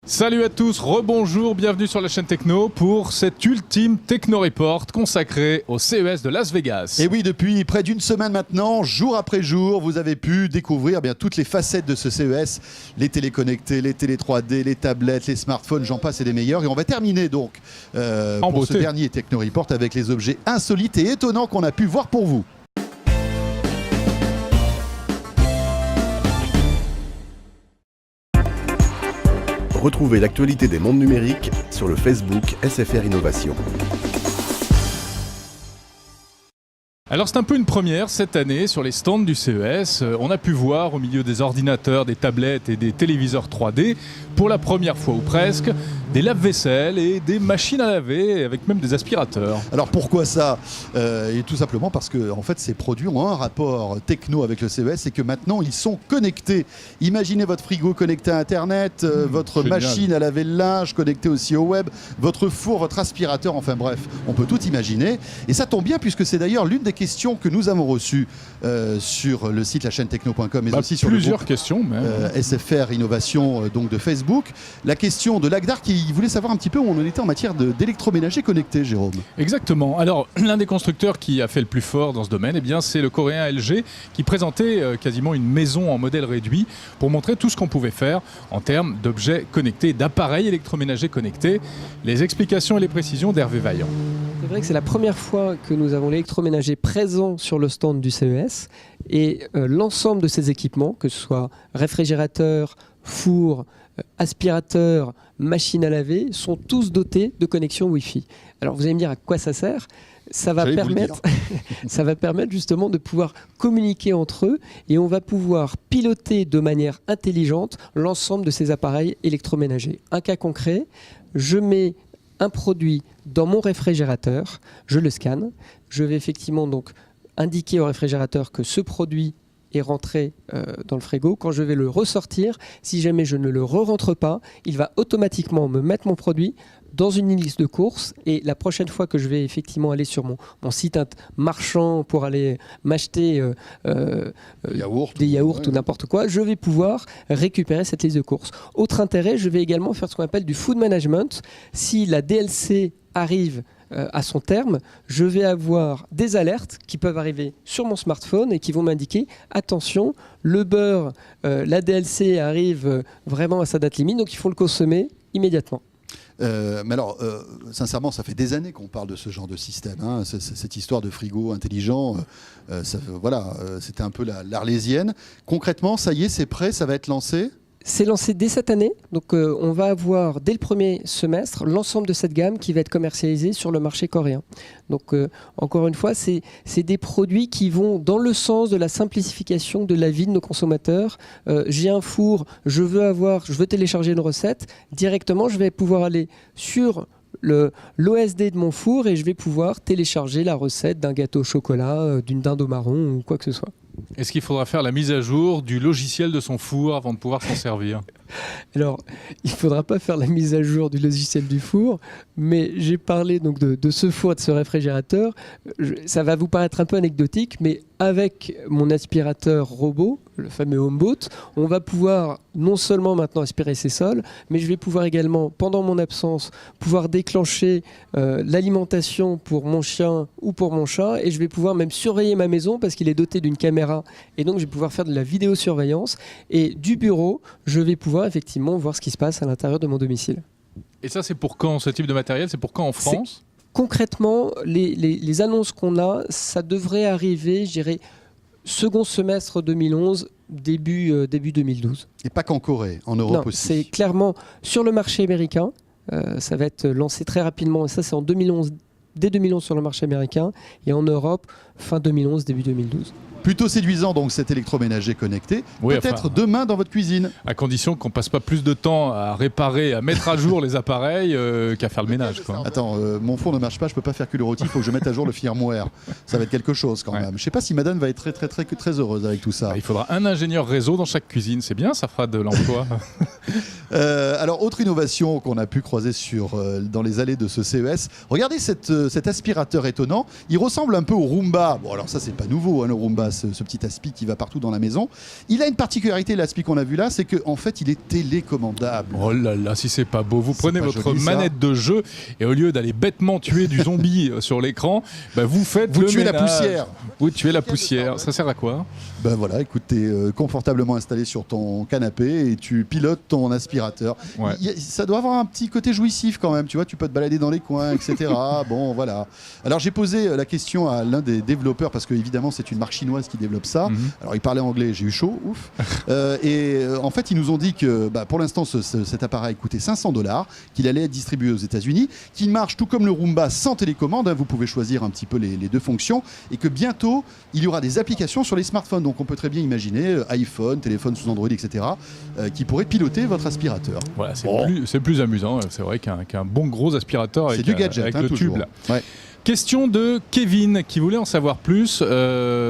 Salut à tous, rebonjour, bienvenue sur la chaîne Techno pour cet ultime Techno Report consacré au CES de Las Vegas. Et oui, depuis près d'une semaine maintenant, jour après jour, vous avez pu découvrir toutes les facettes de ce CES, les téléconnectés, les télé 3D, les tablettes, les smartphones, j'en passe et des meilleurs. Et on va terminer donc pour ce dernier Techno Report avec les objets insolites et étonnants qu'on a pu voir pour vous. Retrouvez l'actualité des mondes numériques sur le Facebook SFR Innovation. Alors c'est un peu une première cette année sur les stands du CES. On a pu voir au milieu des ordinateurs, des tablettes et des téléviseurs 3D, pour la première fois ou presque, des lave-vaisselle et des machines à laver, avec même des aspirateurs. Alors pourquoi ça Et tout simplement parce que en fait, ces produits ont un rapport techno avec le CES et que maintenant ils sont connectés. Imaginez votre frigo connecté à Internet, votre machine à laver le linge connectée aussi au web, votre four, votre aspirateur, enfin bref, on peut tout imaginer. Et ça tombe bien puisque c'est d'ailleurs l'une des questions que nous avons reçues sur le site lachaînetechno.com mais aussi sur plusieurs le groupe questions même. SFR Innovation donc de Facebook. La question de Lagdar qui voulait savoir un petit peu où on en était en matière d'électroménager connecté, Jérôme. Exactement. Alors, l'un des constructeurs qui a fait le plus fort dans ce domaine, c'est le coréen LG qui présentait quasiment une maison en modèle réduit pour montrer tout ce qu'on pouvait faire en termes d'objets connectés, d'appareils électroménagers connectés. Les explications et les précisions d'Hervé Vaillant. C'est vrai que c'est la première fois que nous avons l'électroménager présent sur le stand du CES et l'ensemble de ces équipements, que ce soit réfrigérateur, four, aspirateur, machine à laver, sont tous dotés de connexion Wi-Fi. Alors vous allez me dire à quoi ça sert ? Ça va permettre justement de pouvoir communiquer entre eux et on va pouvoir piloter de manière intelligente l'ensemble de ces appareils électroménagers. Un cas concret, je mets un produit dans mon réfrigérateur, je le scanne, je vais effectivement donc indiquer au réfrigérateur que ce produit est rentré dans le frigo. Quand je vais le ressortir, si jamais je ne le re-rentre pas, il va automatiquement me mettre mon produit dans une liste de courses et la prochaine fois que je vais effectivement aller sur mon site marchand pour aller m'acheter des yaourts ou n'importe quoi, je vais pouvoir récupérer cette liste de courses. Autre intérêt, je vais également faire ce qu'on appelle du food management. Si la DLC arrive à son terme, je vais avoir des alertes qui peuvent arriver sur mon smartphone et qui vont m'indiquer attention, le beurre, la DLC arrive vraiment à sa date limite, donc il faut le consommer immédiatement. Mais alors, sincèrement, ça fait des années qu'on parle de ce genre de système. Hein. Cette histoire de frigo intelligent, c'était un peu l'Arlésienne. Concrètement, ça y est, c'est prêt, ça va être lancé ? C'est lancé dès cette année, donc on va avoir dès le premier semestre l'ensemble de cette gamme qui va être commercialisée sur le marché coréen. Donc encore une fois, c'est des produits qui vont dans le sens de la simplification de la vie de nos consommateurs. J'ai un four, je veux télécharger une recette, directement je vais pouvoir aller sur l'OSD de mon four et je vais pouvoir télécharger la recette d'un gâteau au chocolat, d'une dinde au marron ou quoi que ce soit. Est-ce qu'il faudra faire la mise à jour du logiciel de son four avant de pouvoir s'en servir ? Alors, il ne faudra pas faire la mise à jour du logiciel du four, mais j'ai parlé donc de ce four et de ce réfrigérateur. Ça va vous paraître un peu anecdotique, mais avec mon aspirateur robot, le fameux HomeBot, on va pouvoir non seulement maintenant aspirer ses sols, mais je vais pouvoir également, pendant mon absence, pouvoir déclencher l'alimentation pour mon chien ou pour mon chat, et je vais pouvoir même surveiller ma maison parce qu'il est doté d'une caméra, et donc je vais pouvoir faire de la vidéosurveillance, et du bureau, je vais pouvoir effectivement voir ce qui se passe à l'intérieur de mon domicile. Et ça, c'est pour quand ce type de matériel ? C'est pour quand en France ? Concrètement, les annonces qu'on a, ça devrait arriver, je dirais, second semestre 2011, début 2012. Et pas qu'en Corée, en Europe aussi. C'est clairement sur le marché américain. Ça va être lancé très rapidement. Et ça, c'est en 2011, dès 2011 sur le marché américain. Et en Europe, fin 2011, début 2012. Plutôt séduisant donc cet électroménager connecté. Oui, peut-être demain dans votre cuisine. À condition qu'on passe pas plus de temps à réparer, à mettre à jour les appareils qu'à faire le ménage. Quoi. Attends, mon four ne marche pas, je peux pas faire cuire le rôti, il faut que je mette à jour le firmware. Ça va être quelque chose quand même. Je sais pas si madame va être très heureuse avec tout ça. Il faudra un ingénieur réseau dans chaque cuisine, c'est bien, ça fera de l'emploi. Alors, autre innovation qu'on a pu croiser dans les allées de ce CES, regardez cet aspirateur étonnant, il ressemble un peu au Roomba. Bon alors ça c'est pas nouveau, hein, le Roomba, ce petit aspi qui va partout dans la maison. Il a une particularité, l'aspi qu'on a vu là, c'est qu'en fait, il est télécommandable. Oh là là, si c'est pas beau. Vous prenez votre joli, manette de jeu et au lieu d'aller bêtement tuer du zombie sur l'écran, vous faites le tuez la ménage. poussière. Vous tuez la poussière. Ça sert à quoi? Ben voilà, écoute, tu es confortablement installé sur ton canapé et tu pilotes ton aspirateur. Ouais. Ça doit avoir un petit côté jouissif quand même, tu vois, tu peux te balader dans les coins, etc. Bon, voilà. Alors j'ai posé la question à l'un des développeurs, parce que évidemment c'est une marque chinoise qui développe ça. Alors il parlait anglais, j'ai eu chaud, ouf. En fait, ils nous ont dit que pour l'instant cet appareil coûtait $500, qu'il allait être distribué aux États-Unis, qu'il marche tout comme le Roomba sans télécommande, vous pouvez choisir un petit peu les deux fonctions, et que bientôt il y aura des applications sur les smartphones. Donc on peut très bien imaginer iPhone, téléphone sous Android, etc., qui pourraient piloter votre aspirateur. Voilà, c'est plus amusant. C'est vrai qu'un bon gros aspirateur avec, du gadget, avec hein, le toujours. tube là. Ouais. Question de Kevin qui voulait en savoir plus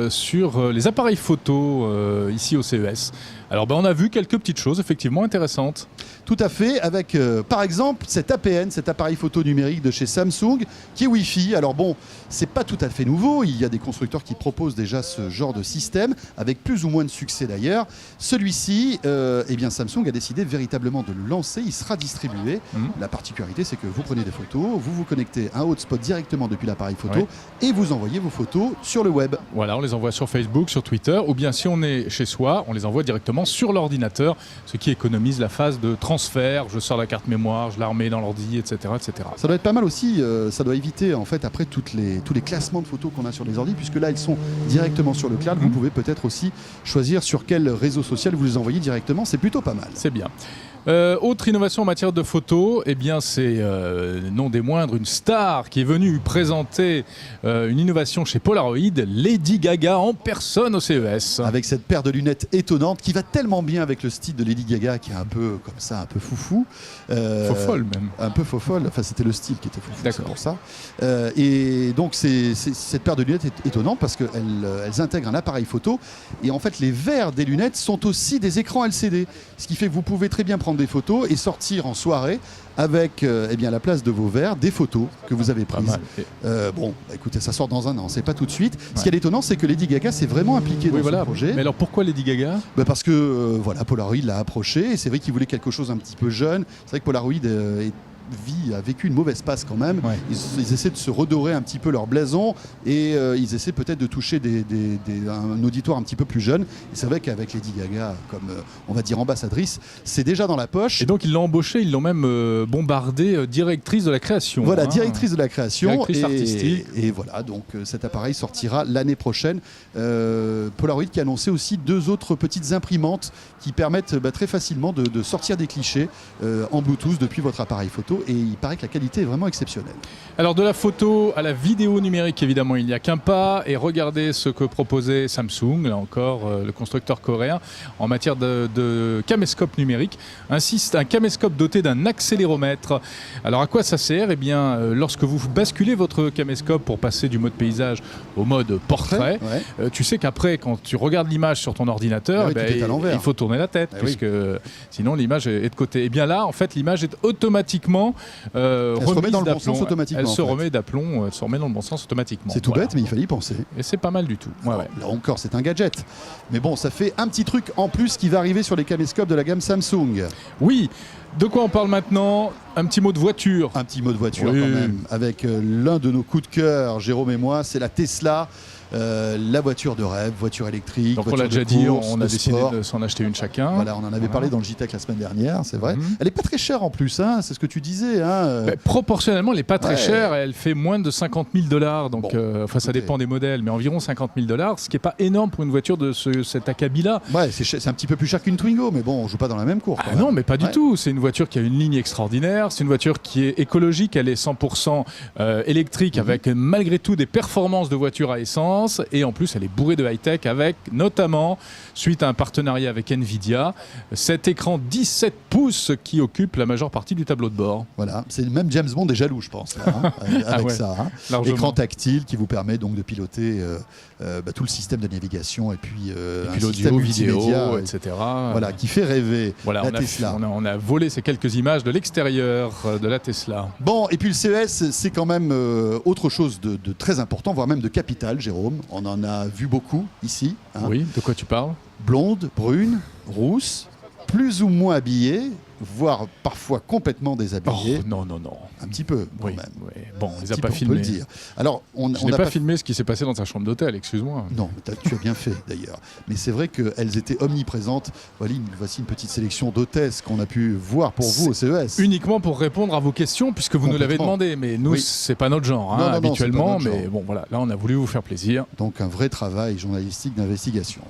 sur les appareils photo ici au CES. Alors on a vu quelques petites choses effectivement intéressantes. Tout à fait, avec par exemple cet APN, cet appareil photo numérique de chez Samsung, qui est Wi-Fi. Alors bon, c'est pas tout à fait nouveau, il y a des constructeurs qui proposent déjà ce genre de système, avec plus ou moins de succès d'ailleurs. Celui-ci, Samsung a décidé véritablement de le lancer, il sera distribué. La particularité, c'est que vous prenez des photos, vous vous connectez à un hotspot directement depuis l'appareil photo, et vous envoyez vos photos sur le web. Voilà, on les envoie sur Facebook, sur Twitter, ou bien si on est chez soi, on les envoie directement sur l'ordinateur, ce qui économise la phase de transfert. Je sors la carte mémoire, je la remets dans l'ordi, etc., etc. Ça doit être pas mal aussi, ça doit éviter en fait après tous les classements de photos qu'on a sur les ordis, puisque là ils sont directement sur le cloud. Vous pouvez peut-être aussi choisir sur quel réseau social vous les envoyez directement, c'est plutôt pas mal. C'est bien. Autre innovation en matière de photos, c'est non des moindres, une star qui est venue présenter une innovation chez Polaroid, Lady Gaga en personne au CES. Avec cette paire de lunettes étonnante qui va tellement bien avec le style de Lady Gaga qui est un peu comme ça, un peu foufou. Faux-folle même. Un peu faux-folle, enfin c'était le style qui était foufou, c'est D'accord. pour ça. Et donc cette paire de lunettes est étonnante parce qu'elles intègrent un appareil photo et en fait les verres des lunettes sont aussi des écrans LCD. Ce qui fait que vous pouvez très bien prendre des photos et sortir en soirée avec la place de vos verres, des photos que vous avez prises. Écoutez, ça sort dans un an, c'est pas tout de suite. Ce qui est étonnant, c'est que Lady Gaga s'est vraiment impliquée dans ce projet. Mais alors pourquoi Lady Gaga ? Parce que Polaroid l'a approché et c'est vrai qu'il voulait quelque chose un petit peu jeune. C'est vrai que Polaroid a vécu une mauvaise passe quand même. Ouais. Ils essaient de se redorer un petit peu leur blason et ils essaient peut-être de toucher un auditoire un petit peu plus jeune. Et c'est vrai qu'avec Lady Gaga, comme on va dire ambassadrice, c'est déjà dans la poche. Et donc ils l'ont embauchée, ils l'ont même bombardée directrice de la création. Voilà, directrice de la création. Directrice artistique. Et voilà, donc cet appareil sortira l'année prochaine. Polaroid qui a annoncé aussi 2 autres petites imprimantes qui permettent très facilement de sortir des clichés en Bluetooth depuis votre appareil photo. Et il paraît que la qualité est vraiment exceptionnelle. Alors de la photo à la vidéo numérique, évidemment, il n'y a qu'un pas. Et regardez ce que proposait Samsung, là encore, le constructeur coréen, en matière de caméscope numérique. Ainsi, c'est un caméscope doté d'un accéléromètre. Alors à quoi ça sert ? Lorsque vous basculez votre caméscope pour passer du mode paysage au mode portrait, tu sais qu'après, quand tu regardes l'image sur ton ordinateur, il faut tourner la tête, puisque sinon l'image est de côté. Et bien là, en fait, l'image est automatiquement elle se remet dans le bon sens automatiquement. Elle se remet d'aplomb, elle se remet dans le bon sens automatiquement. C'est tout bête, mais il fallait y penser. Et c'est pas mal du tout. Là encore, c'est un gadget. Mais bon, ça fait un petit truc en plus qui va arriver sur les caméscopes de la gamme Samsung. Oui. De quoi on parle maintenant ? Un petit mot de voiture. Un petit mot de voiture quand même. Avec l'un de nos coups de cœur, Jérôme et moi, c'est la Tesla. La voiture de rêve, voiture électrique. Donc on l'a déjà dit, on a décidé de s'en acheter une chacun. Voilà, on en avait parlé dans le JTEC la semaine dernière, c'est vrai. Elle n'est pas très chère en plus, c'est ce que tu disais. Proportionnellement, elle n'est pas très chère, elle fait moins de $50,000. Donc, ça dépend des modèles, mais environ $50,000, ce qui n'est pas énorme pour une voiture de cet acabit-là. Ouais, c'est un petit peu plus cher qu'une Twingo, mais bon, on ne joue pas dans la même cour. Non, mais pas du tout. C'est une voiture qui a une ligne extraordinaire, c'est une voiture qui est écologique, elle est 100% électrique, avec malgré tout des performances de voiture à essence. Et en plus, elle est bourrée de high-tech avec, notamment, suite à un partenariat avec Nvidia, cet écran 17 pouces qui occupe la majeure partie du tableau de bord. Voilà, c'est même James Bond est jaloux, je pense, là, avec ça. Écran tactile qui vous permet donc de piloter tout le système de navigation et puis un système vidéo, etc. Voilà, qui fait rêver la Tesla. On a volé ces quelques images de l'extérieur de la Tesla. Bon, et puis le CES, c'est quand même autre chose de très important, voire même de capital, Jérôme. Jérôme. On en a vu beaucoup ici. Hein. Oui, de quoi tu parles? Blondes, brunes, rousses, plus ou moins habillées, voire parfois complètement déshabillées. Oh, non, non, non. Un petit peu, quand Oui, même. oui. Bon, on les a Un pas petit peu, on peut filmés. le dire. Alors, on Je n'ai n'a pas filmé ce qui s'est passé dans ta chambre d'hôtel, excuse-moi. Non, tu as bien fait d'ailleurs. Mais c'est vrai qu'elles étaient omniprésentes. Voici une petite sélection d'hôtesses qu'on a pu voir pour vous au CES. Uniquement pour répondre à vos questions, puisque vous nous l'avez Complètement. demandé. Mais nous, Oui. c'est pas notre genre, hein, Non, non, non, habituellement. c'est pas notre Mais genre. bon, voilà, là, on a voulu vous faire plaisir. Donc un vrai travail journalistique d'investigation.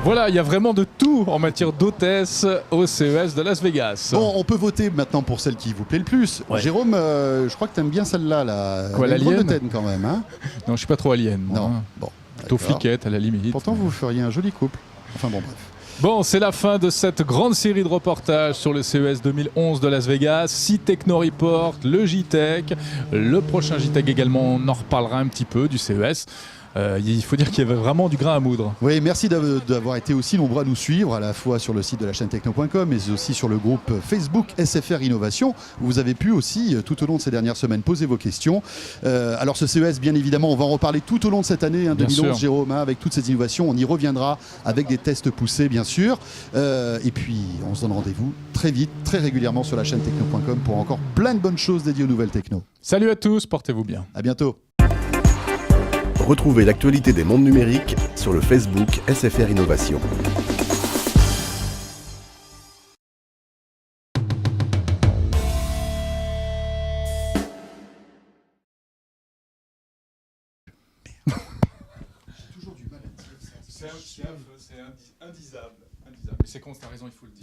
Voilà, il y a vraiment de tout en matière d'hôtesse au CES de Las Vegas. Bon, on peut voter maintenant pour celle qui vous plaît le plus. Ouais. Jérôme, je crois que tu aimes bien celle-là. Là. Quoi, Elle a une drôle de l'alien tête quand même. Hein. Non, je suis pas trop alien. moi, Non. hein. Bon. Plutôt d'accord. fliquette à la limite. Pourtant, vous feriez un joli couple. Enfin bon, bref. Bon, c'est la fin de cette grande série de reportages sur le CES 2011 de Las Vegas. 6 Techno Report, le JTech, le prochain JTech également, on en reparlera un petit peu du CES. Il faut dire qu'il y avait vraiment du grain à moudre. Oui, merci d'avoir été aussi nombreux à nous suivre, à la fois sur le site de la chaîne techno.com, mais aussi sur le groupe Facebook SFR Innovation, où vous avez pu aussi, tout au long de ces dernières semaines, poser vos questions. Alors ce CES, bien évidemment, on va en reparler tout au long de cette année, hein, Bien 2011, sûr. Jérôme, hein, avec toutes ces innovations. On y reviendra avec des tests poussés, bien sûr. Et puis, on se donne rendez-vous très vite, très régulièrement sur la chaîne techno.com pour encore plein de bonnes choses dédiées aux nouvelles techno. Salut à tous, portez-vous bien. À bientôt. Retrouvez l'actualité des mondes numériques sur le Facebook SFR Innovation. C'est indisable. Mais c'est con, t'as raison, il faut le dire.